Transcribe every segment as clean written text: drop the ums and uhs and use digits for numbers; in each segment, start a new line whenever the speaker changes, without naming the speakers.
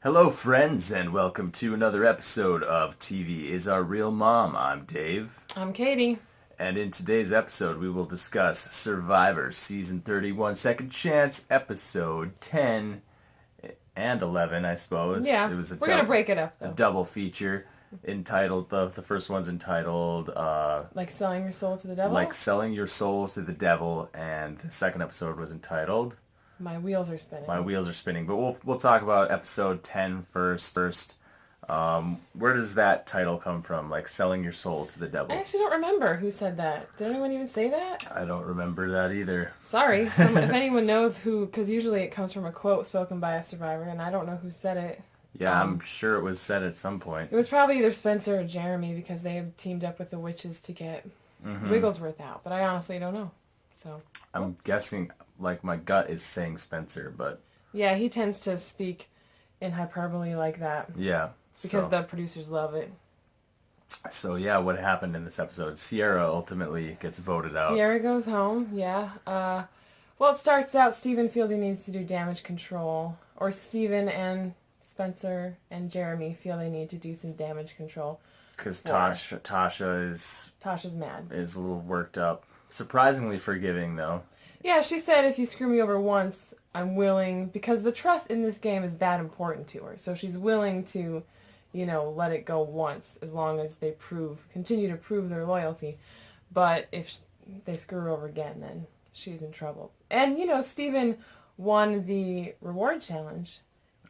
Hello, friends, and welcome to another episode of TV Is Our Real Mom. I'm Dave.
I'm Catie.
And in today's episode, we will discuss Survivor Season 31 Second Chance, Episode 10 and 11, I suppose.
Yeah,
It was
we're going to break it up, though.
A double feature entitled, the first one's entitled...
like Selling Your Soul to the Devil?
Like Selling Your Soul to the Devil, and the second episode was entitled...
My Wheels Are Spinning.
My Wheels Are Spinning. But we'll talk about episode 10 first. Where does that title come from? Like Selling Your Soul to the Devil.
I actually don't remember who said that. Did anyone even say that?
I don't remember that either.
Sorry. If anyone knows who, because usually it comes from a quote spoken by a survivor, and I don't know who said it.
Yeah, I'm sure it was said at some point.
It was probably either Spencer or Jeremy because they have teamed up with the witches to get Wigglesworth out. But I honestly don't know. So
I'm guessing, like, my gut is saying Spencer, but...
Yeah, he tends to speak in hyperbole like that.
Yeah.
Because the producers love it.
So, yeah, what happened in this episode? Sierra ultimately gets voted out.
Sierra goes home, yeah. Well, it starts out Steven feels he needs to do damage control. Or Steven and Spencer and Jeremy feel they need to do some damage control.
Because Tasha's
mad.
Is a little worked up. Surprisingly forgiving, though.
Yeah, she said, if you screw me over once, I'm willing... Because the trust in this game is that important to her. So she's willing to, let it go once, as long as they continue to prove their loyalty. But if they screw her over again, then she's in trouble. And, Steven won the reward challenge.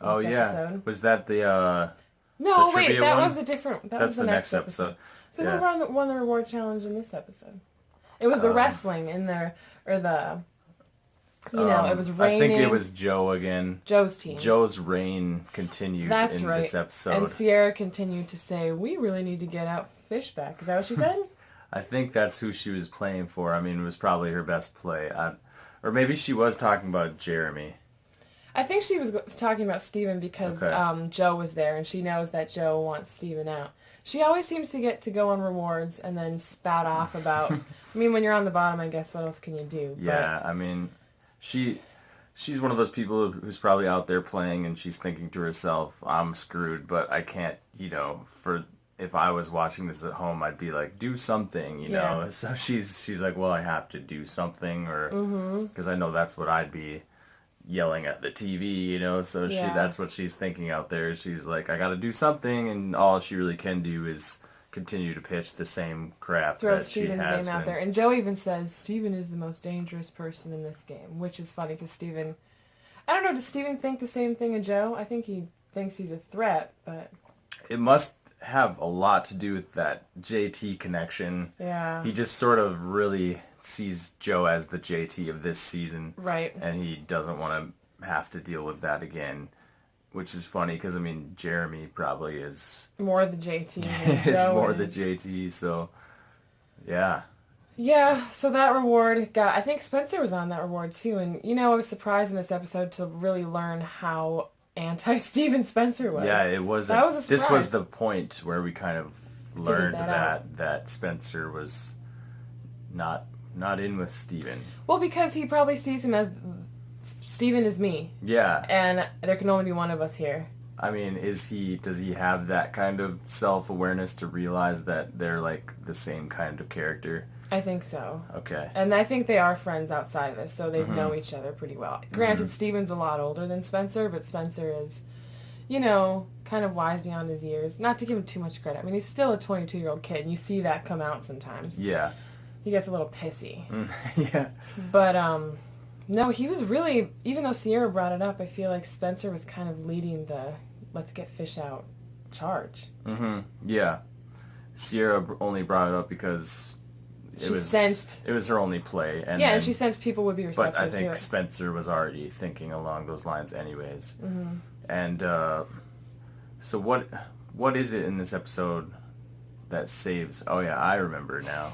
Oh, yeah.
Episode.
Was that the...
No,
the
wait, that
one?
was a different...
That's the next episode.
So
yeah.
who won the reward challenge in this episode? It was the wrestling in there, or the, it was raining.
I think it was Joe again.
Joe's team.
Joe's reign continued this episode.
And Sierra continued to say, we really need to get out Fishback. Is that what she said?
I think that's who she was playing for. I mean, it was probably her best play. Or maybe she was talking about Jeremy.
I think she was talking about Steven because Joe was there, and she knows that Joe wants Steven out. She always seems to get to go on rewards and then spout off about... I mean, when you're on the bottom, I guess, what else can you do?
Yeah, I mean, she's one of those people who's probably out there playing and she's thinking to herself, I'm screwed, but I can't, if I was watching this at home, I'd be like, do something, you know? So she's like, well, I have to do something, or... Because I know that's what I'd be yelling at the TV, so that's what she's thinking out there. She's like, I gotta do something, and all she really can do is continue to pitch the same crap
Throw
that
Steven's
she has
name out there. And Joe even says, Steven is the most dangerous person in this game, which is funny because Steven... I don't know, does Steven think the same thing of Joe? I think he thinks he's a threat, but...
It must have a lot to do with that JT connection.
Yeah.
He just sort of really sees Joe as the JT of this season.
Right.
And he doesn't want to have to deal with that again. Which is funny because, I mean, Jeremy probably is...
More the JT than
is
Joe
more
is.
the JT, so... Yeah.
Yeah, so that reward got... I think Spencer was on that reward, too. And, I was surprised in this episode to really learn how anti-Steven Spencer was.
Yeah, it was...
That was a surprise.
This was the point where we kind of learned
that
that Spencer was not in with Steven.
Well, because he probably sees him as... Steven is me.
Yeah.
And there can only be one of us here.
I mean, does he have that kind of self-awareness to realize that they're, like, the same kind of character?
I think so.
Okay.
And I think they are friends outside of this, so they know each other pretty well. Granted, Steven's a lot older than Spencer, but Spencer is, kind of wise beyond his years. Not to give him too much credit. I mean, he's still a 22-year-old kid, and you see that come out sometimes.
Yeah.
He gets a little pissy.
Yeah.
But, no, he was really, even though Sierra brought it up, I feel like Spencer was kind of leading the let's get fish out charge.
Yeah. Sierra only brought it up because it was her only play. And
she sensed people would be receptive to it.
But I think Spencer was already thinking along those lines anyways. And so what is it in this episode that saves... Oh, yeah, I remember now.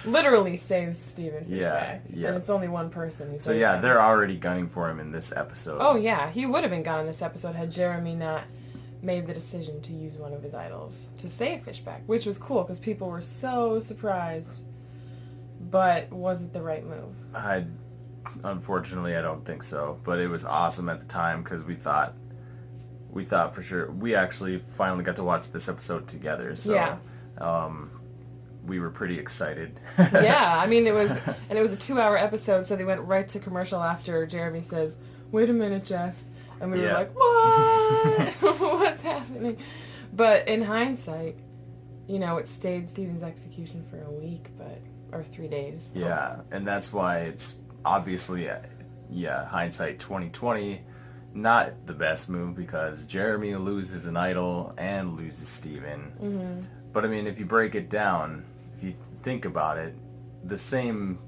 Literally saves Steven Fishback.
Yeah.
And it's only one person.
So, yeah, they're already gunning for him in this episode.
Oh, yeah. He would have been gone in this episode had Jeremy not made the decision to use one of his idols to save Fishback, which was cool because people were so surprised. But was it the right move?
Unfortunately, I don't think so. But it was awesome at the time because we thought we thought for sure. We actually finally got to watch this episode together, so
Yeah.
we were pretty excited.
Yeah, I mean, it was a 2-hour episode, so they went right to commercial after Jeremy says, "Wait a minute, Jeff," and we were
Yeah.
like, "What? What's happening?" But in hindsight, it stayed Steven's execution for a week, or 3 days.
Yeah, and that's why it's obviously, hindsight 2020, not the best move because Jeremy loses an idol and loses Steven.
Mm-hmm.
But I mean, if you break it down, if you think about it, the same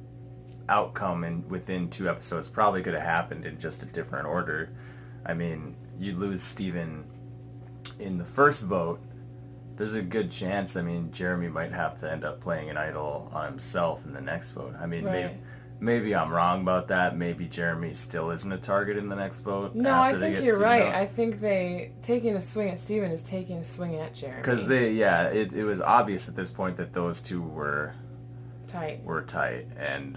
outcome within 2 episodes probably could have happened in just a different order. I mean, you lose Steven in the first vote, there's a good chance, I mean, Jeremy might have to end up playing an idol on himself in the next vote. I mean,
Right.
maybe I'm wrong about that. Maybe Jeremy still isn't a target in the next vote.
No, I
after they
think
get
you're
Steven
right.
out.
I think taking a swing at Steven is taking a swing at Jeremy.
Because it was obvious at this point that those two were
tight.
And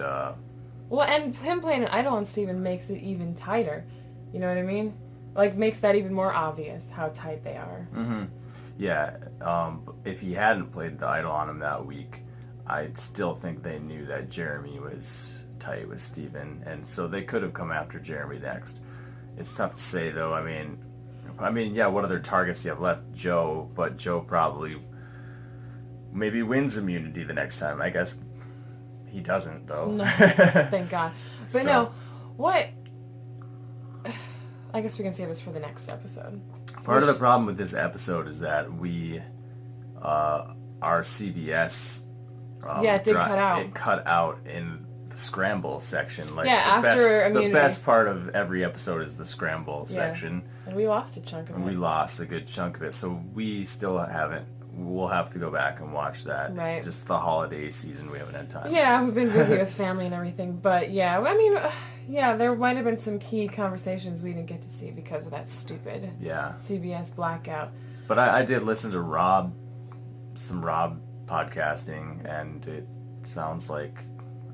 Well, and him playing an idol on Steven makes it even tighter. You know what I mean? Like, makes that even more obvious how tight they are.
yeah, if he hadn't played the idol on him that week, I still think they knew that Jeremy was tight with Steven, and so they could have come after Jeremy next. It's tough to say though. I mean, yeah, what other targets do you have left? Joe, but Joe probably maybe wins immunity the next time. I guess he doesn't though.
No, thank God. But
So-
no, what... I guess we can save this for the next episode. So
Part of the problem with this episode is that our CBS,
Yeah, it did cut out.
It cut out in the scramble section. Like
Yeah,
the
after
the
immunity.
best part of every episode is the scramble
Yeah.
section,
And we lost a chunk of
and
it.
we lost a good chunk of it. So we still haven't. We'll have to go back and watch that.
Right.
Just the holiday season, we haven't had time.
Yeah, we've been busy with family and everything. But yeah, I mean, yeah, there might have been some key conversations we didn't get to see because of that stupid
Yeah.
CBS blackout.
But I did listen to some Rob podcasting, and it sounds like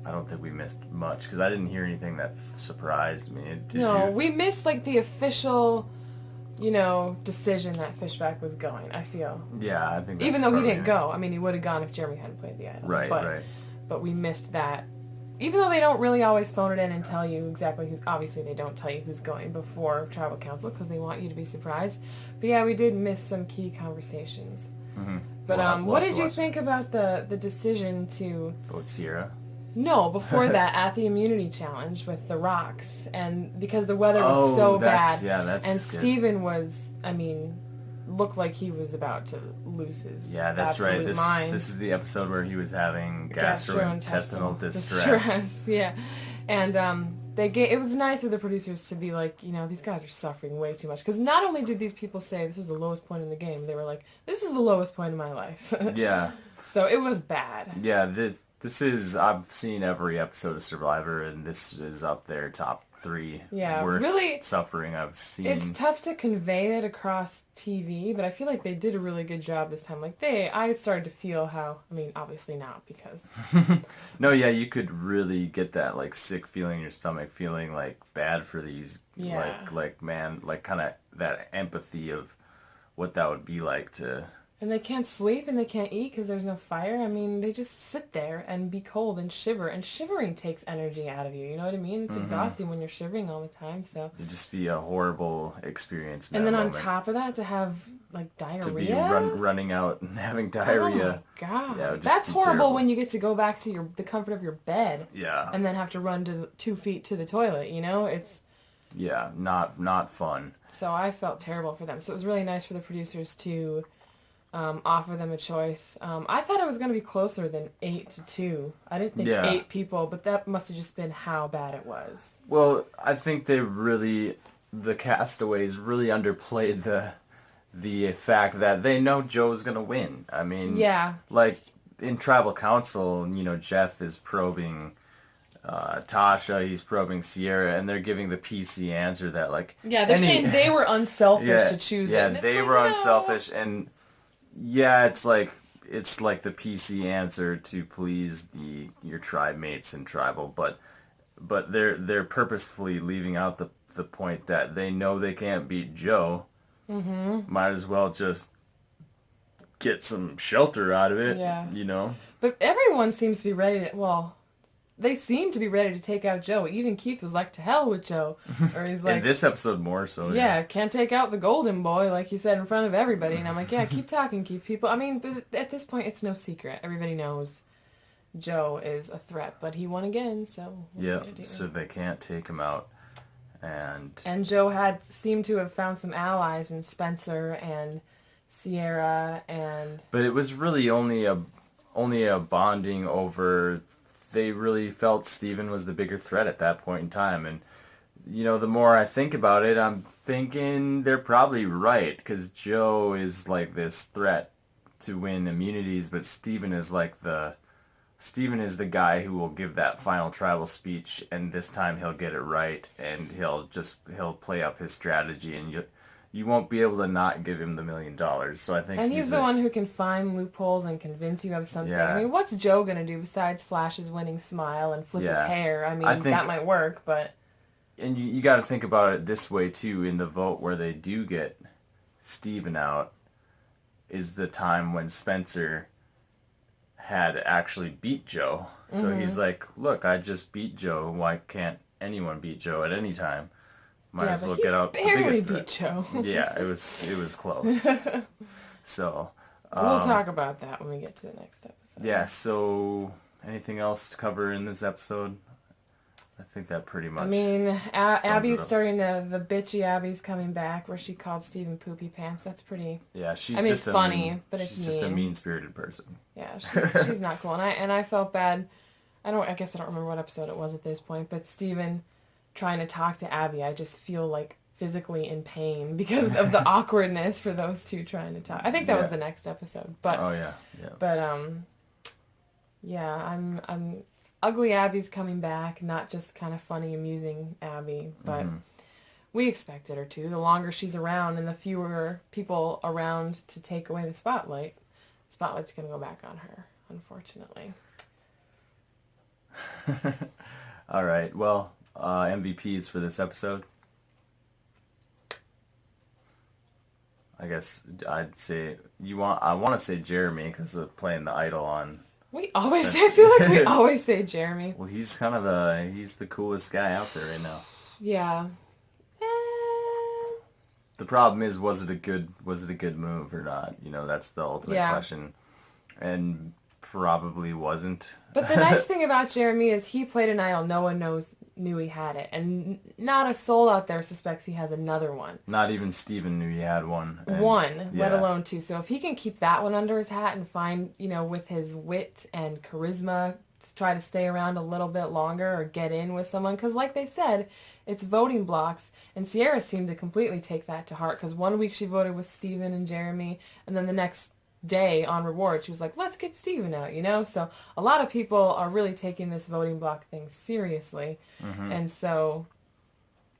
I don't think we missed much because I didn't hear anything that surprised me. Did
No,
you?
we missed like the official, decision that Fishback was going, I feel.
Yeah, I think that's
Even though he
probably
didn't go. I mean, he would have gone if Jeremy hadn't played the idol.
Right,
but,
right.
But we missed that. Even though they don't really always phone it in and tell you exactly who's... Obviously, they don't tell you who's going before Tribal Council because they want you to be surprised. But yeah, we did miss some key conversations.
Mm-hmm.
But
We'll
what
have
did
to
you
watch
think about the decision to...
Vote Sierra.
No, before that, at the immunity challenge with the rocks, and because the weather was so bad,
that's
and
good.
Steven was, looked like he was about to lose his
Yeah, that's right.
absolute mind.
This is the episode where he was having gastrointestinal distress.
Yeah, and it was nice of the producers to be like, these guys are suffering way too much, because not only did these people say this was the lowest point in the game, they were like, this is the lowest point in my life.
Yeah.
So it was bad.
Yeah, I've seen every episode of Survivor, and this is up there, top 3
Yeah,
worst
really,
suffering I've seen.
it's tough to convey it across TV, but I feel like they did a really good job this time. I started to feel how, obviously not, because...
No, yeah, you could really get that, sick feeling in your stomach, feeling, bad for these,
Yeah.
kind of that empathy of what that would be like to...
And they can't sleep and they can't eat because there's no fire. They just sit there and be cold and shiver. And shivering takes energy out of you. You know what I mean? It's exhausting when you're shivering all the time. So.
It'd just be a horrible experience.
And then on
moment.
top of that, to have diarrhea.
To be running out and having diarrhea.
Oh my God.
Yeah, it would just
That's
be
horrible
terrible.
when you get to go back to the comfort of your bed.
Yeah.
And then have to run to 2 feet to the toilet. It's.
Yeah, not fun.
So I felt terrible for them. So it was really nice for the producers to. Offer them a choice. I thought it was going to be closer than 8-2. I didn't think 8 people, but that must have just been how bad it was.
Well, I think the castaways really underplayed the fact that they know Joe's going to win.
Yeah.
In Tribal Council, Jeff is probing Tasha, he's probing Sierra, and they're giving the PC answer that
Yeah, they're saying they were unselfish to choose it.
Yeah,
And it's
they
like,
were
no.
unselfish, and yeah, it's like the PC answer to please your tribe mates in Tribal, but they're purposefully leaving out the point that they know they can't beat Joe, Might as well just get some shelter out of it,
Yeah.
you know?
But everyone seems to be ready to, well, they seem to be ready to take out Joe. Even Keith was like, to hell with Joe. Or he's like,
In this episode more so,
yeah, can't take out the golden boy, like he said in front of everybody. And I'm like, yeah, keep talking, Keith. People, I mean, but at this point, it's no secret. Everybody knows Joe is a threat, but he won again, so...
Yeah, so they can't take him out.
And Joe had seemed to have found some allies in Spencer and Sierra and...
But it was really only a bonding over... They really felt Steven was the bigger threat at that point in time. And, you know, the more I think about it, I'm thinking they're probably right. Because Joe is like this threat to win immunities, but Steven is the guy who will give that final tribal speech, and this time he'll get it right, and he'll play up his strategy, and you won't be able to not give him the $1 million. So I think
he's the one who can find loopholes and convince you of something.
Yeah.
I mean, what's Joe gonna do besides flash his winning smile and flip his hair? I mean, that might work, but...
And you got to think about it this way too. In the vote where they do get Steven out, is the time when Spencer had actually beat Joe. So he's like, look, I just beat Joe. Why can't anyone beat Joe at any time? Might as well get out the biggest
beat Joe.
Yeah, it was close. So
we'll talk about that when we get to the next episode.
Yeah, so anything else to cover in this episode? I think that pretty much...
I mean, Abby's starting to... The bitchy Abby's coming back where she called Steven Poopy Pants. That's pretty...
Yeah, she's
it's funny, but it's
she's just a mean-spirited person.
Yeah, she's not cool. And I felt bad. I guess I don't remember what episode it was at this point, but Steven trying to talk to Abby, I just feel like physically in pain because of the awkwardness for those two trying to talk. I think that was the next episode. But
oh yeah.
But yeah, I'm Ugly Abby's coming back, not just kind of funny, amusing Abby, but we expected her to. The longer she's around and the fewer people around to take away the spotlight's going to go back on her, unfortunately.
All right, well, MVPs for this episode. I guess I'd say I want to say Jeremy because of playing the idol on...
I feel like we always say Jeremy.
Well, he's kind of he's the coolest guy out there right now.
Yeah.
The problem is, was it a good move or not? You know, that's the ultimate question. And probably wasn't.
But the nice thing about Jeremy is he played an idol no one knew he had it. And not a soul out there suspects he has another one.
Not even Steven knew he had one.
Let alone two. So if he can keep that one under his hat and find, with his wit and charisma, to try to stay around a little bit longer or get in with someone. Because like they said, it's voting blocks. And Sierra seemed to completely take that to heart. Because one week she voted with Steven and Jeremy. And then the next day on reward she was like, let's get Steven out, so a lot of people are really taking this voting block thing seriously. And so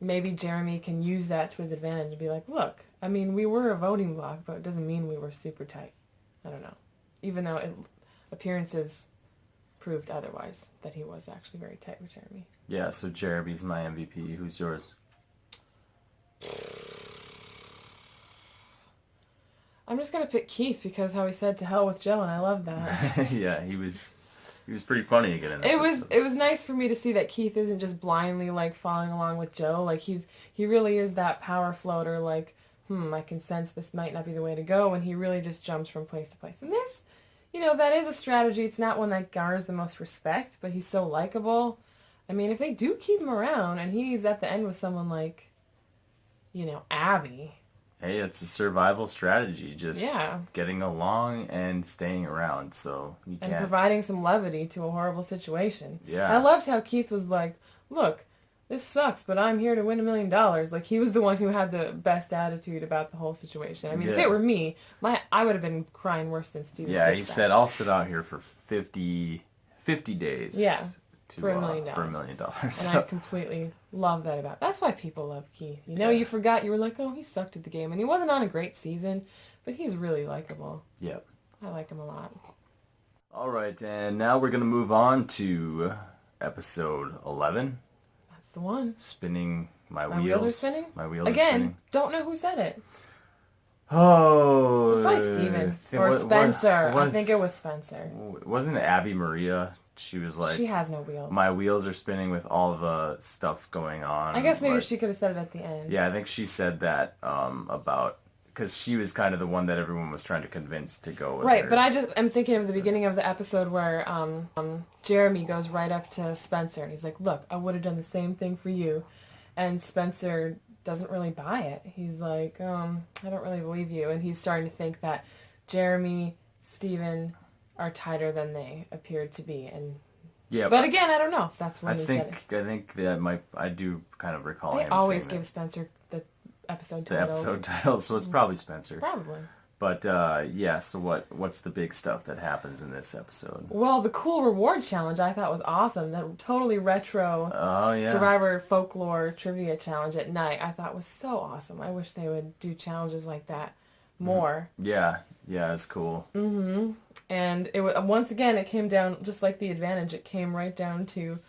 maybe Jeremy can use that to his advantage and be like, look, I mean, we were a voting block, but it doesn't mean we were super tight. I don't know, even though appearances proved otherwise, that he was actually very tight with Jeremy.
Yeah, so Jeremy's my MVP. Who's yours?
I'm just going to pick Keith because how he said to hell with Joe, and I love that.
Yeah, he was pretty funny again in this
It was nice for me to see that Keith isn't just blindly like following along with Joe. Like he really is that power floater, like, I can sense this might not be the way to go, and he really just jumps from place to place. And there's, that is a strategy. It's not one that garners the most respect, but he's so likable. I mean, if they do keep him around and he's at the end with someone like, Abby...
Hey, it's a survival strategy, just
Yeah.
getting along and staying around, so you can't...
And providing some levity to a horrible situation.
Yeah.
I loved how Keith was like, look, this sucks, but I'm here to win $1 million. Like, he was the one who had the best attitude about the whole situation. I mean, if it were me, I would have been crying worse than Steven.
Yeah, he said, I'll sit out here for 50 days.
Yeah. For $1 million.
For $1 million.
And I completely love that about. That's why people love Keith. You forgot, you were like, oh, he sucked at the game. And he wasn't on a great season, but he's really likable.
Yep.
I like him a lot.
All right, and now we're going to move on to episode 11.
That's the one.
Spinning my
wheels are spinning?
My wheels are
Again,
spinning.
don't know who said it.
Oh,
It was probably Steven. Or Spencer. I think it was Spencer.
Wasn't it Abby Maria? She was like,
she has no wheels.
my wheels are spinning with all the stuff going on.
I guess maybe
like,
she could have said it at the end.
Yeah, I think she said that about, because she was kind of the one that everyone was trying to convince to go with
Right,
her.
but I'm thinking of the beginning of the episode where Jeremy goes right up to Spencer and he's like, look, I would have done the same thing for you. And Spencer doesn't really buy it. He's like, I don't really believe you. And he's starting to think that Jeremy, Steven are tighter than they appeared to be. And
yeah,
but again, I don't know if that's when
I
he
think
said it.
I think that I do kind of recall
They
him
always
saying
give
that.
Spencer the episode
The
titles.
episode title, so it's probably Spencer.
Probably.
But yeah, so what's the big stuff that happens in this episode?
Well, the cool reward challenge I thought was awesome. That totally retro
Oh yeah,
Survivor folklore trivia challenge at night I thought was so awesome. I wish they would do challenges like that more.
yeah, it's cool.
Mm-hmm. And it once again it came down just like the advantage. It came right down to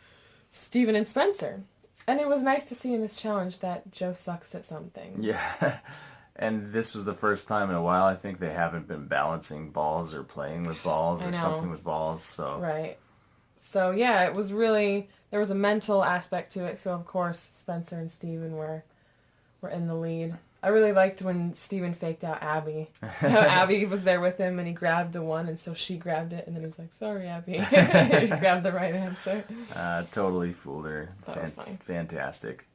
Steven and Spencer. And it was nice to see in this challenge that Joe sucks at some things.
Yeah. And this was the first time in a while I think they haven't been balancing balls or playing with balls
I
or
know.
something with balls. So
Right. So yeah, it was really, there was a mental aspect to it. So of course Spencer and Steven were in the lead. I really liked when Steven faked out Abby. Abby was there with him and he grabbed the one and so she grabbed it and then he was like, sorry Abby. He grabbed the right answer.
totally fooled her.
That was funny.
Fantastic.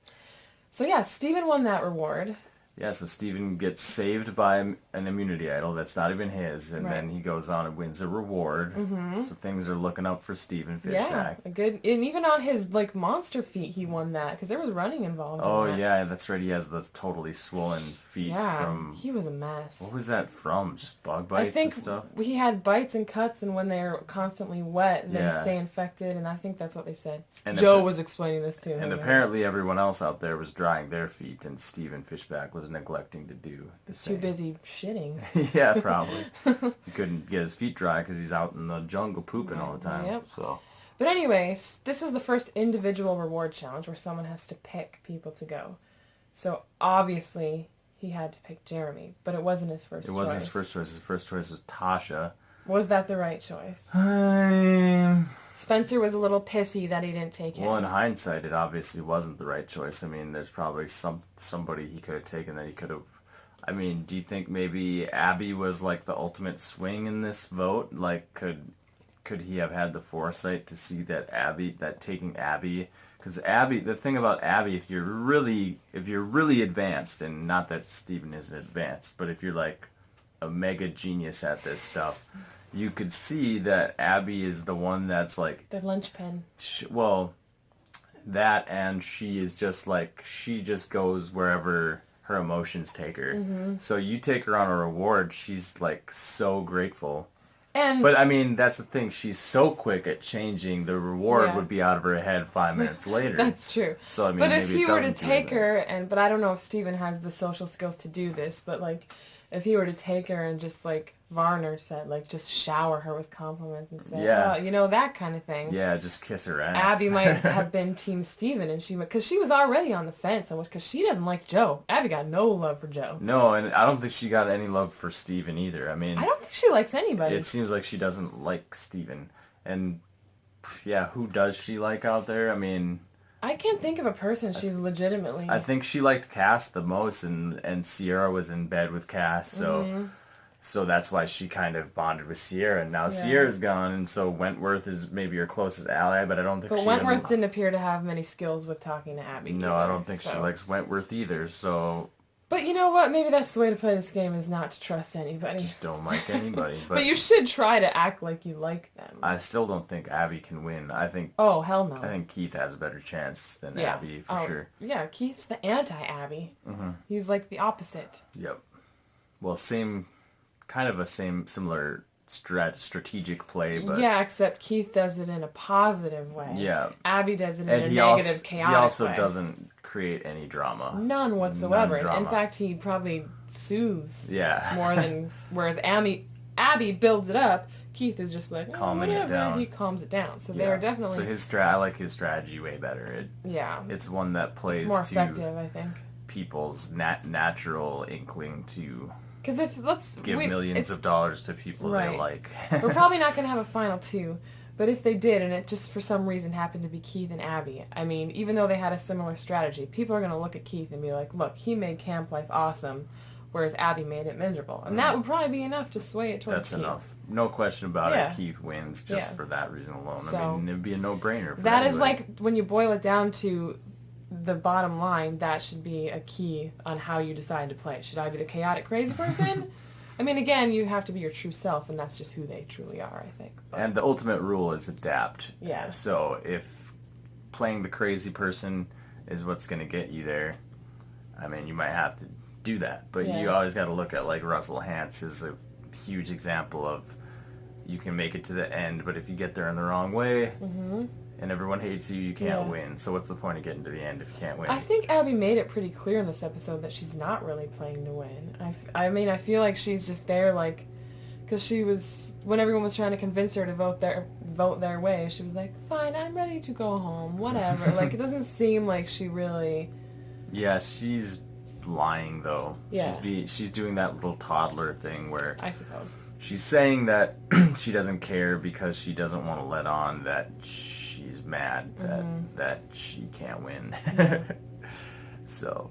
So yeah, Steven won that reward.
Yeah, so Steven gets saved by an immunity idol that's not even his, and
Right.
then he goes on and wins a reward.
Mm-hmm.
So things are looking up for Steven
Yeah,
Fishback.
a good, and even on his like monster feet he won that because there was running involved.
Oh
in that.
yeah, that's right. He has those totally swollen feet
Yeah,
from.
he was a mess.
What was that from? Just bug
I
bites
think
and stuff.
he had bites and cuts, and when they're constantly wet, they
Yeah.
stay infected, and I think that's what they said.
And
Joe
appa-
was explaining this to him.
And apparently everyone else out there was drying their feet, and Steven Fishback was neglecting to do the
He's too
same.
busy shitting.
Yeah, probably. He couldn't get his feet dry because he's out in the jungle pooping all the time.
Yep.
So
But anyways, this was the first individual reward challenge where someone has to pick people to go. So obviously he had to pick Jeremy, but it wasn't his first choice.
it was his first choice. His first choice was Tasha.
Was that the right choice?
Um,
Spencer was a little pissy that he didn't take him.
well, in hindsight, it obviously wasn't the right choice. I mean, there's probably somebody he could have taken that he could have. I mean, do you think maybe Abby was like the ultimate swing in this vote? Like, could he have had the foresight to see that taking Abby? Because Abby, the thing about Abby, if you're really advanced, and not that Steven isn't advanced, but if you're like a mega genius at this stuff, you could see that Abby is the one that's like,
The linchpin.
well, that, and she is just like, she just goes wherever her emotions take her.
Mm-hmm.
So you take her on a reward, she's like so grateful.
And
But I mean, that's the thing, she's so quick at changing, the reward
Yeah.
would be out of her head 5 minutes later.
that's true.
So I mean,
But if
maybe
he
it
were to
doesn't do
take
anything.
her, but I don't know if Steven has the social skills to do this, but like, if he were to take her and just like Varner said, like just shower her with compliments and say,
Yeah.
oh, you know, that kind of thing.
Yeah, just kiss her ass.
Abby might have been Team Steven, and because she was already on the fence, because she doesn't like Joe. Abby got no love for Joe.
No, and I don't think she got any love for Steven either. I mean,
I don't think she likes anybody.
it seems like she doesn't like Steven. And yeah, who does she like out there? I mean,
I can't think of a person she's legitimately.
I think she liked Cass the most, and Sierra was in bed with Cass, so so that's why she kind of bonded with Sierra. And now
Yeah.
Sierra's gone, and so Wentworth is maybe her closest ally, but I don't think
But
she
Wentworth didn't appear to have many skills with talking to Abby.
No, I
either,
don't think she
so.
likes Wentworth either, so
But you know what? Maybe that's the way to play this game, is not to trust anybody.
just don't like anybody.
But you should try to act like you like them.
I still don't think Abby can win. I think
Hell no.
Keith has a better chance than
Yeah.
Abby for sure.
Yeah, Keith's the anti-Abby. He's like the opposite.
Yep. Well, similar strategic play, but
Yeah, except Keith does it in a positive way.
Yeah.
Abby does it in
and
a
he
negative,
also,
chaotic
he also
way.
doesn't create any drama.
None whatsoever.
None drama.
In fact, he probably soothes
Yeah.
more than... Whereas Abby builds it up. Keith is just like,
Calming it
whatever.
down.
He calms it down. So
Yeah.
they're definitely...
So I like his strategy way better.
yeah.
It's one that plays
It's more
to
effective, I think.
people's natural inkling to
Because if let's
give millions of dollars to people they like.
We're probably not going to have a final 2, but if they did, and it just for some reason happened to be Keith and Abby, I mean, even though they had a similar strategy, people are going to look at Keith and be like, look, he made camp life awesome, whereas Abby made it miserable. And that would probably be enough to sway it towards
That's
Keith.
enough. No question about it. Keith wins just for that reason alone.
So,
I mean, it would be a no-brainer for
that
anybody.
is like, when you boil it down to the bottom line, that should be a key on how you decide to play. Should I be the chaotic, crazy person? I mean, again, you have to be your true self, and that's just who they truly are, I think. But,
and the ultimate rule is adapt.
Yeah.
So if playing the crazy person is what's going to get you there, I mean, you might have to do that. But you always got to look at, like, Russell Hantz is a huge example of you can make it to the end, but if you get there in the wrong way and everyone hates you, you can't win. So what's the point of getting to the end if you can't win?
I think Abby made it pretty clear in this episode that she's not really playing to win. I mean, I feel like she's just there, like, because she was, when everyone was trying to convince her to vote their way, she was like, fine, I'm ready to go home, whatever. Like, it doesn't seem like she really...
Yeah, she's lying, though.
Yeah.
She's doing that little toddler thing where...
I suppose.
She's saying that she doesn't care because she doesn't want to let on that she's mad that she can't win. So.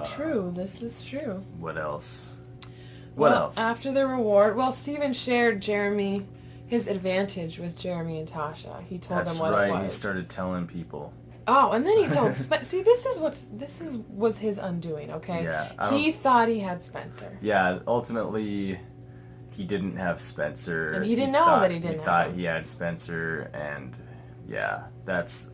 True. This is true.
What else? What else?
After the reward, Steven shared his advantage with Jeremy and Tasha. He told them what it was.
That's right. He started telling people.
Oh, and then he told see, this was his undoing, okay?
Yeah.
He thought he had Spencer.
Yeah, ultimately he didn't have Spencer.
And he didn't know that he didn't have
thought
him.
he had Spencer, and yeah, that's...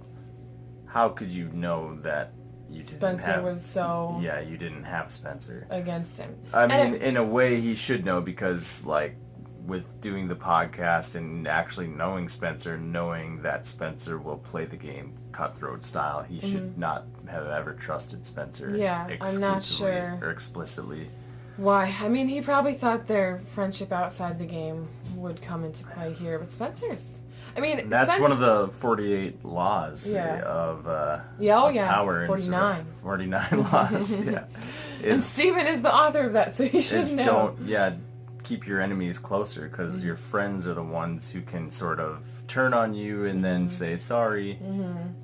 How could you know that you didn't
Spencer was so...
Yeah, you didn't have Spencer.
Against him.
I mean, in a way he should know because, like, with doing the podcast and actually knowing Spencer, knowing that Spencer will play the game cutthroat style, he should not have ever trusted Spencer.
Yeah, I'm not sure.
Or explicitly.
Why? I mean, he probably thought their friendship outside the game would come into play here, but Spencer's... I mean...
That's one of the 48 laws of power.
49.
49 laws, yeah.
And Steven is the author of that, so he should know.
Keep your enemies closer, because your friends are the ones who can sort of turn on you and then say sorry,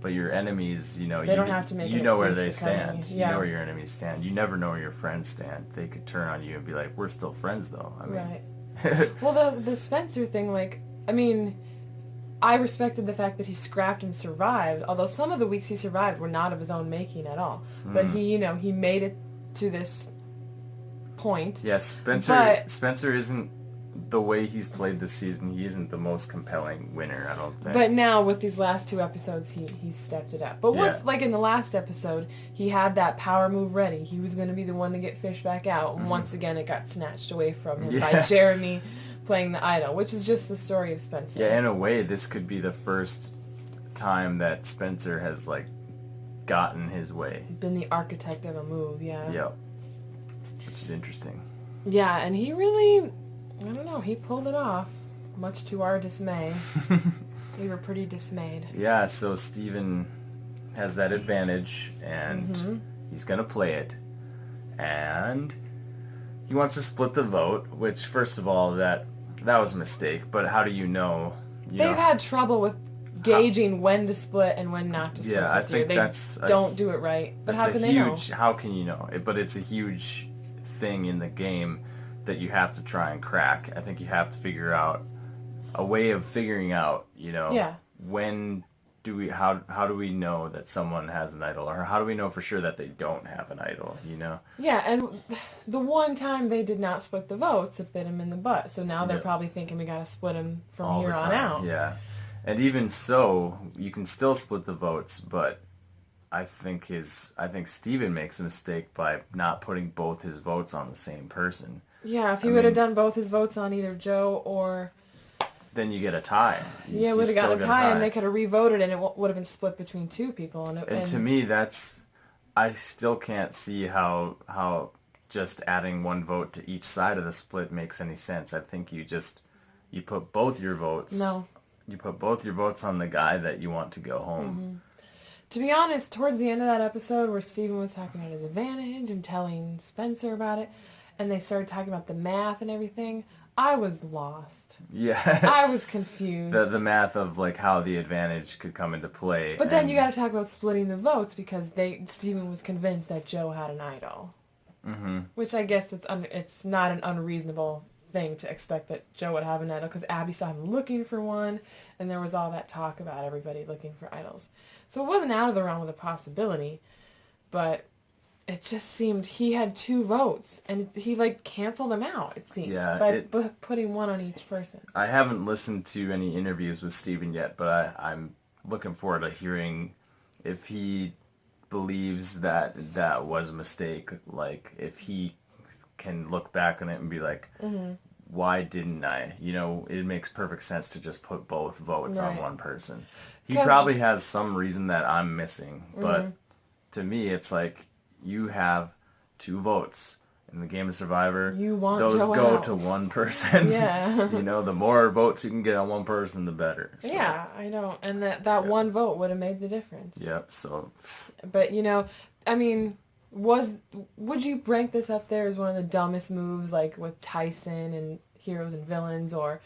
but your enemies, they don't have to make where they stand. You know where your enemies stand. You never know where your friends stand. They could turn on you and be like, we're still friends though. I mean,
right. Well, the Spencer thing, like, I mean, I respected the fact that he scrapped and survived, although some of the weeks he survived were not of his own making at all. But he made it to this point.
Yeah, Spencer isn't, the way he's played this season, he isn't the most compelling winner, I don't think.
But now with these last 2 episodes, he stepped it up. But once, like in the last episode, he had that power move ready. He was going to be the one to get fish back out, and once again it got snatched away from him by Jeremy playing the idol, which is just the story of Spencer.
Yeah, in a way, this could be the first time that Spencer has, like, gotten his way.
Been the architect of a move,
Yep. Which is interesting.
Yeah, and he really, I don't know, he pulled it off, much to our dismay. We were pretty dismayed.
Yeah, so Steven has that advantage, and he's going to play it. And he wants to split the vote, which, first of all, that was a mistake, but how do you know?
They've had trouble with gauging when to split and when not to split.
Yeah, I think
they don't do it right. But how can they know?
How can you know? But it's a huge thing in the game that you have to try and crack. I think you have to figure out a way of figuring out, when do we, how do we know that someone has an idol, or how do we know for sure that they don't have an idol, Yeah,
and the one time they did not split the votes, it bit him in the butt. So now they're probably thinking we got to split him from
all
here on out.
Yeah. And even so, you can still split the votes, but I think Steven makes a mistake by not putting both his votes on the same person.
Yeah, if he would have done both his votes on either Joe or...
Then you get a tie.
We would have gotten a tie, and they could have re-voted, and it would have been split between 2 people.
And to me, I still can't see how just adding 1 vote to each side of the split makes any sense. I think you put both your votes.
No.
You put both your votes on the guy that you want to go home.
To be honest, towards the end of that episode where Steven was talking about his advantage and telling Spencer about it, and they started talking about the math and everything, I was lost.
Yeah.
I was confused.
The math of like how the advantage could come into play.
But then you got to talk about splitting the votes because Steven was convinced that Joe had an idol.
Mm-hmm.
Which I guess it's not an unreasonable thing to expect that Joe would have an idol because Abby saw him looking for one, and there was all that talk about everybody looking for idols. So it wasn't out of the realm of the possibility, but it just seemed he had 2 votes, and he like canceled them out. It seemed by putting one on each person.
I haven't listened to any interviews with Steven yet, but I'm looking forward to hearing if he believes that was a mistake. Like if he can look back on it and be like, why didn't I? You know, it makes perfect sense to just put both votes on one person. He probably has some reason that I'm missing, but to me, it's like you have 2 votes in the game of Survivor.
You want
those
Joe
go
out.
to one person.
Yeah.
You know, the more votes you can get on one person, the better. So.
Yeah, I know, and that one vote would have made the difference.
Yep. So.
But you know, I mean, would you rank this up there as one of the dumbest moves, like with Tyson and Heroes and Villains, or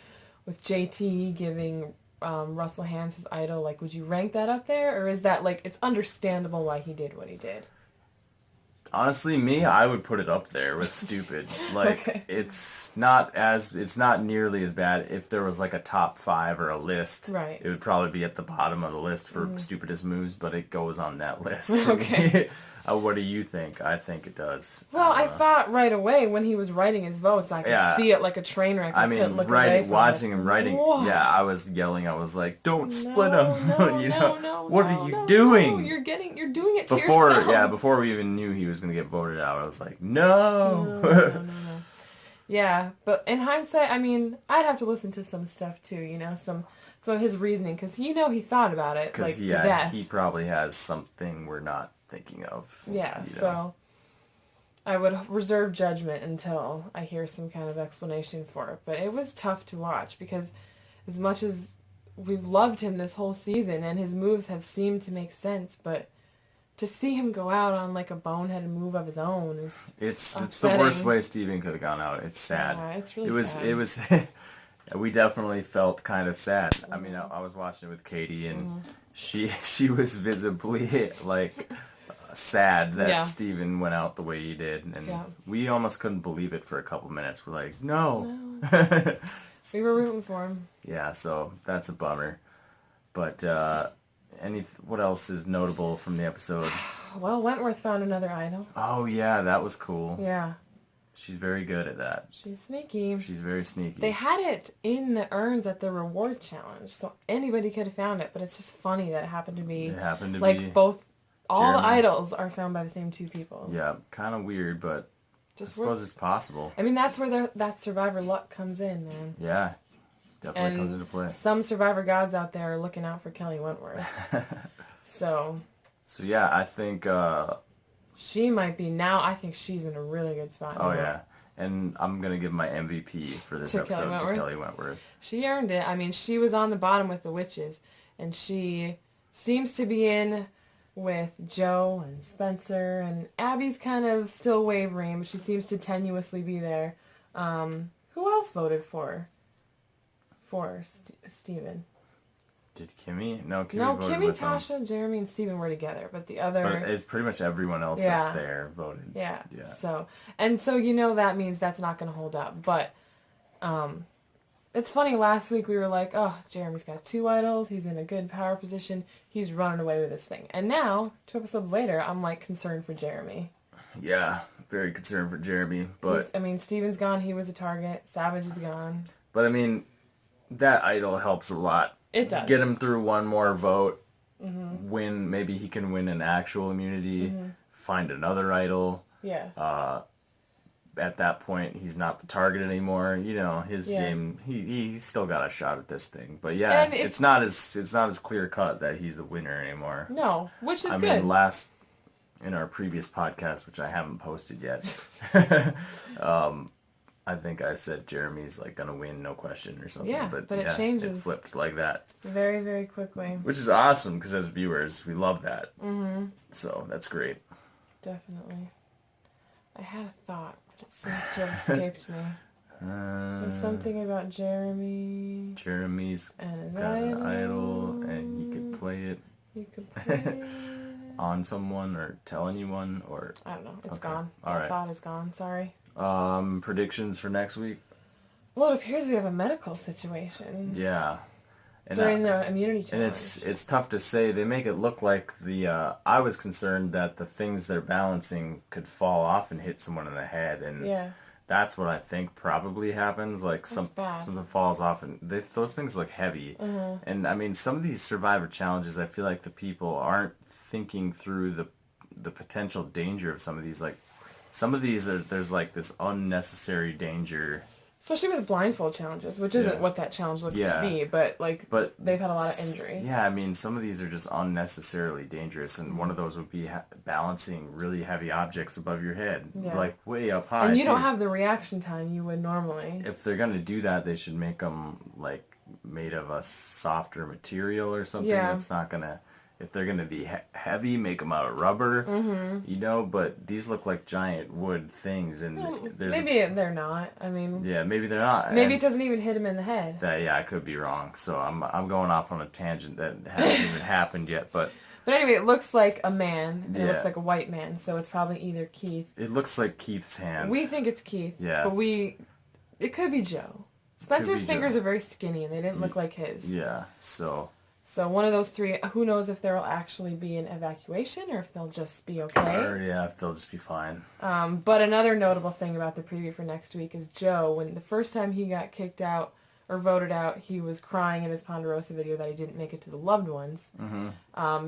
with JT giving Russell Hans his idol? Like, would you rank that up there, or is that like it's understandable why he did what he did?
Honestly, I would put it up there with stupid. Like,
Okay.
it's not nearly as bad. If there was like a top 5 or a list,
Right.
it would probably be at the bottom of the list for stupidest moves, but it goes on that list.
Okay.
What do you think? I think it does.
Well, I thought right away when he was writing his votes, I could see it like a train wreck.
I mean, watching him writing, yeah, I was yelling. I was like, "Don't split him!" What are you doing?
You're doing it to yourself.
Yeah, before we even knew he was going to get voted out, I was like, "No."
No. Yeah, but in hindsight, I mean, I'd have to listen to some stuff too. You know, some of his reasoning because he thought about it like to death.
He probably has something we're not thinking of.
Yeah, so I would reserve judgment until I hear some kind of explanation for it. But it was tough to watch because as much as we've loved him this whole season and his moves have seemed to make sense, but to see him go out on like a boneheaded move of his own is
it's
upsetting.
the worst way Steven could have gone out. It's sad.
Yeah, it's really sad.
It was we definitely felt kind of sad. I mean, I was watching it with Catie and she was visibly like sad that Steven went out the way he did, and we almost couldn't believe it for a couple minutes. We're like, no.
We were rooting for him.
Yeah, so that's a bummer. But what else is notable from the episode?
Well, Wentworth found another idol.
Oh yeah, that was cool.
Yeah.
She's very good at that.
She's sneaky.
She's very sneaky.
They had it in the urns at the reward challenge, so anybody could have found it, but it's just funny that it happened to be both all the idols are found by the same 2 people.
Yeah, kind of weird, but I suppose it's possible.
I mean, that's where that Survivor luck comes in, man.
Yeah, definitely comes into play.
Some Survivor gods out there are looking out for Kelly Wentworth. So
yeah, I think
she might be now. I think she's in a really good spot.
Oh yeah, and I'm gonna give my MVP for this episode to Kelly Wentworth.
She earned it. I mean, she was on the bottom with the witches, and she seems to be in with Joe and Spencer, and Abby's kind of still wavering, but she seems to tenuously be there. Who else voted for Steven?
Did Kimmy? No, Kimmy
No,
voted
Kimmy,
with
Tasha, Jeremy, and Steven were together, but the other...
But it's pretty much everyone else that's there voted.
Yeah. So that means that's not going to hold up, but it's funny, last week we were like, oh, Jeremy's got 2 idols, he's in a good power position, he's running away with this thing. And now, 2 episodes later, I'm like concerned for Jeremy.
Yeah, very concerned for Jeremy, but...
Steven's gone, he was a target, Savage is gone.
But I mean, that idol helps a lot.
It does.
Get him through one more vote, win, maybe he can win an actual immunity, find another idol.
Yeah.
At that point, he's not the target anymore. You know, his game, he's still got a shot at this thing. But yeah, it's not as clear cut that he's the winner anymore.
No, which is good.
I mean, in our previous podcast, which I haven't posted yet, I think I said Jeremy's like gonna win, no question, or something.
Yeah,
but
it changes.
It flipped like that.
Very, very quickly.
Which is awesome, because as viewers, we love that.
Mm-hmm.
So, that's great.
Definitely. I had a thought, but it seems to have escaped me. There's something about Jeremy.
Jeremy's
and
got an idol, and he could play it.
He could play it.
On someone, or tell anyone, or...
I don't know. It's
Okay.
gone.
All
That
right.
thought is gone. Sorry.
Predictions for next week?
Well, it appears we have a medical situation
Yeah. And
during the immunity
and
challenge.
it's tough to say. They make it look like I was concerned that the things they're balancing could fall off and hit someone in the head, and
Yeah.
that's what I think probably happens. Like
That's bad.
something falls off, and those things look heavy.
Uh-huh.
And I mean, some of these Survivor challenges, I feel like the people aren't thinking through the potential danger of some of these. Like some of these, there's like this unnecessary danger.
Especially with blindfold challenges, which isn't
Yeah.
what that challenge looks
Yeah.
to be, but
But
they've had a lot of injuries.
Yeah, I mean, some of these are just unnecessarily dangerous, and one of those would be balancing really heavy objects above your head,
Yeah.
like way up high.
And you don't
too.
have the reaction time you would normally.
If they're gonna do that, they should make them like made of a softer material or something.
Yeah.
That's not gonna. If they're gonna be heavy, make them out of rubber.
Mm-hmm.
You know, but these look like giant wood things, and there's
Maybe they're not. I mean,
yeah, maybe they're not.
maybe
And
it doesn't even hit him in the head.
I could be wrong. So I'm going off on a tangent that hasn't even happened yet, but.
But anyway, it looks like a man, and it
Yeah.
looks like a white man, so it's probably either Keith.
It looks like Keith's hand.
We think it's Keith,
Yeah.
but it could be Joe. Spencer's
Joe.
fingers are very skinny, and they didn't look like his.
Yeah, so
So one of those three, who knows if there will actually be an evacuation, or if they'll just be okay.
or yeah, they'll just be fine.
But another notable thing about the preview for next week is Joe, when the first time he got kicked out or voted out, he was crying in his Ponderosa video that he didn't make it to the loved ones.
Mm-hmm.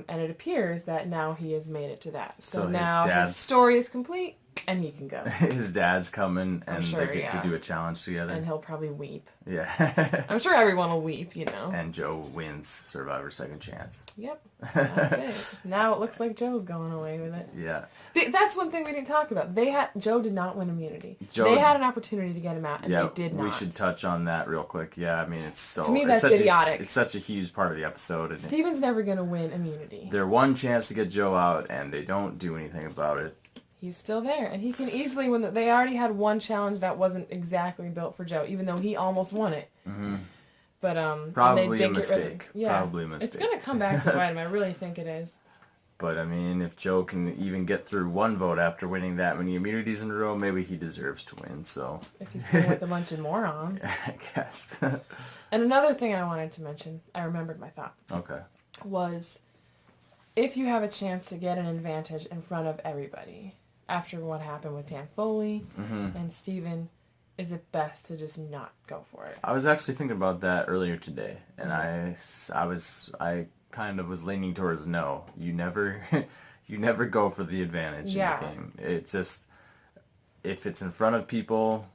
And it appears that now he has made it to that. So
his
now his
dad's-
story is complete, and he can go.
His dad's coming, and
sure,
they get
yeah.
to do a challenge together.
And he'll probably weep.
Yeah.
I'm sure everyone will weep, you know.
And Joe wins Survivor Second Chance.
Yep, that's it. Now it looks like Joe's going away with it.
Yeah.
That's one thing we didn't talk about. Joe did not win immunity.
Joe-
They had an opportunity to get him out, and
Yeah,
they did not.
we should touch on that real quick. Yeah, I mean, it's so...
To me,
it's
that's
such
idiotic.
It's such a huge part of the episode. And
Steven's never going to win immunity.
their one chance to get Joe out, and they don't do anything about it.
He's still there, and he can easily win. They already had one challenge that wasn't exactly built for Joe, even though he almost won it.
Mm-hmm.
But and
Probably
they
a
did get rid of
mistake.
yeah,
Probably a mistake.
It's going to come back to bite him. I really think it is.
But, I mean, if Joe can even get through one vote after winning that many immunities in a row, maybe he deserves to win, so...
If he's playing with a bunch of morons.
I guess.
And another thing I wanted to mention, I remembered my thought,
Okay.
was if you have a chance to get an advantage in front of everybody, after what happened with Dan Foley
Mm-hmm.
and Steven, is it best to just not go for it?
I was actually thinking about that earlier today, and I kind of was leaning towards no. You never, you never go for the advantage
Yeah.
in the game. It's just, if it's in front of people,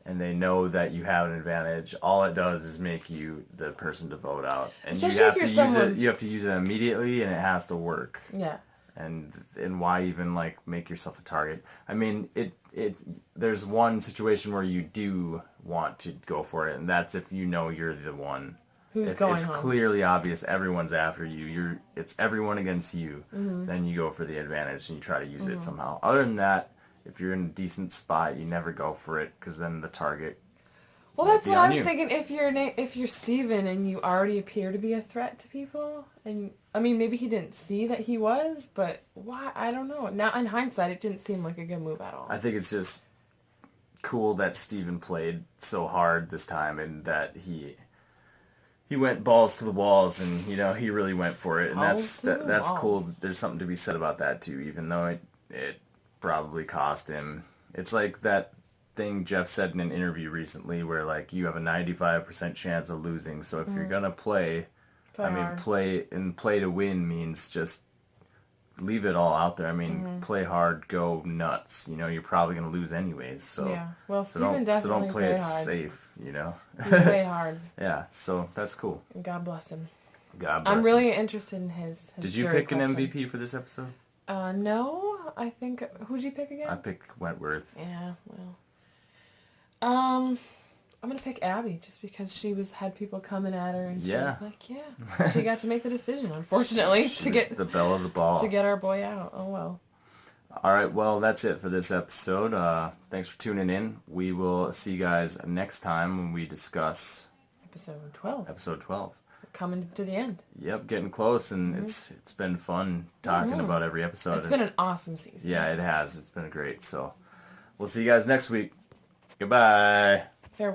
and they know that you have an advantage, all it does is make you the person to vote out, and
Especially
you have
if
to
you're
use
someone-
it. You have to use it immediately, and it has to work.
Yeah.
And why even like make yourself a target? I mean, there's one situation where you do want to go for it, and that's if you know you're the one.
Who's
If
going
it's
home?
clearly obvious everyone's after you, it's everyone against you,
Mm-hmm.
then you go for the advantage and you try to use it somehow. Other than that, if you're in a decent spot, you never go for it, because then the target...
Well,
might
that's
be
what
on
I was
you.
thinking. If you're Steven and you already appear to be a threat to people, and I mean, maybe he didn't see that he was, but why? I don't know. Now, in hindsight, it didn't seem like a good move at all.
I think it's just cool that Steven played so hard this time, and that he went balls to the walls, and he really went for it, and
Balls to the
that's
wall.
cool. There's something to be said about that too, even though it probably cost him. It's like that thing Jeff said in an interview recently, where like you have a 95% chance of losing. So if you're gonna play,
Play hard.
play to win means just leave it all out there. I mean, play hard, go nuts. You're probably gonna lose anyways. So
Yeah. Well,
so
Steven definitely
don't play
played
it
hard.
safe.
He played hard.
Yeah. So that's cool.
And God bless him.
God bless
I'm
him.
really interested in his
Did you
jury
pick an
question.
MVP for this episode?
No. I think... Who'd you pick again?
I picked Wentworth.
Yeah, well... I'm gonna pick Abby just because she had people coming at her and
Yeah.
she was like, yeah. She got to make the decision, unfortunately,
She
to
was
get
the belle of the ball.
to get our boy out. Oh well.
All right, well, that's it for this episode. Thanks for tuning in. We will see you guys next time when we discuss
Episode 12.
episode 12.
Coming to the end.
Yep, getting close, and it's been fun talking about every episode.
It's been an awesome season.
Yeah, it has. It's been great. So we'll see you guys next week. Goodbye.
Farewell.